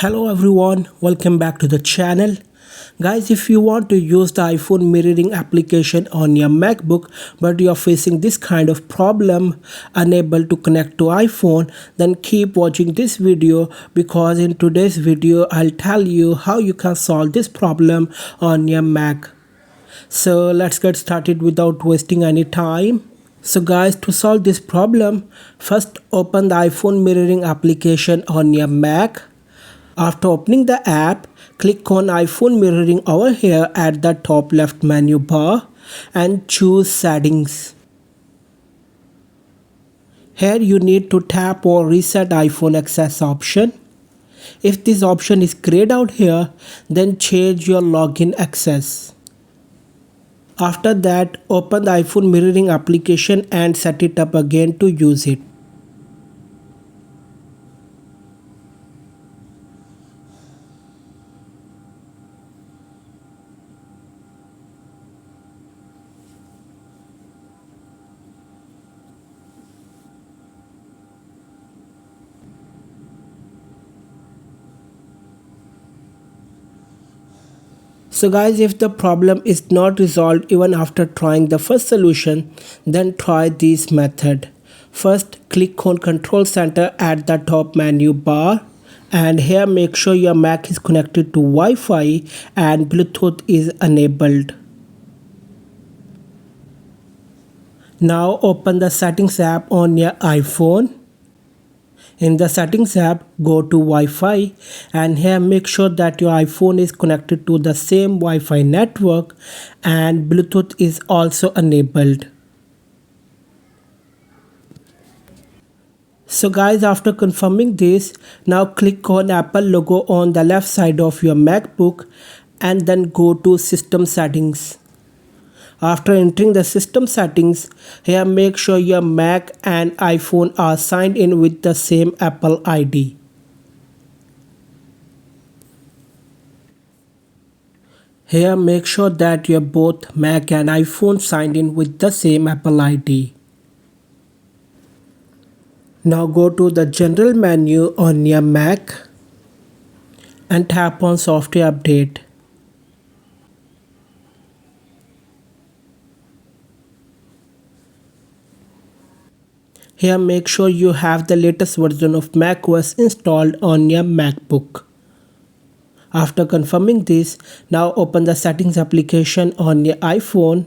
Hello everyone, welcome back to the channel. Guys, if you want to use the iPhone mirroring application on your MacBook but you are facing this kind of problem, unable to connect to iPhone, then keep watching this video because in today's video I'll tell you how you can solve this problem on your Mac. So let's get started without wasting any time. So guys, to solve this problem, first open the iPhone mirroring application on your Mac. After opening the app, click on iPhone mirroring over here at the top left menu bar and choose settings. Here you need to tap on reset iPhone access option. If this option is grayed out here, then change your login access. After that, open the iPhone mirroring application and set it up again to use it. So guys, if the problem is not resolved even after trying the first solution, then try this method. First, click on Control Center at the top menu bar, and here make sure your Mac is connected to Wi-Fi and Bluetooth is enabled. Now open the Settings app on your iPhone. In the Settings app, go to Wi-Fi and here make sure that your iPhone is connected to the same Wi-Fi network and Bluetooth is also enabled. So guys, after confirming this, now click on Apple logo on the left side of your MacBook and then go to System Settings. After entering the system settings, here make sure your Mac and iPhone are signed in with the same Apple ID. Here make sure that your both Mac and iPhone signed in with the same Apple ID. Now go to the General menu on your Mac and tap on Software Update. Here make sure you have the latest version of macOS installed on your MacBook. After confirming this, now open the Settings application on your iPhone.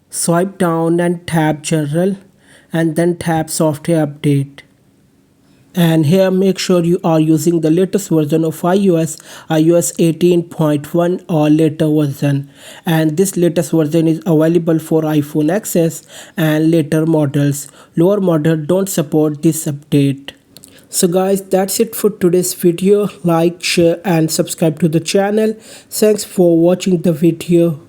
Swipe down and tap General and then tap Software Update. And here make sure you are using the latest version of iOS 18.1 or later version, and this latest version is available for iPhone XS and later models. Lower model don't support this update. So guys, that's it for today's video. Like, share and subscribe to the channel. Thanks for watching the video.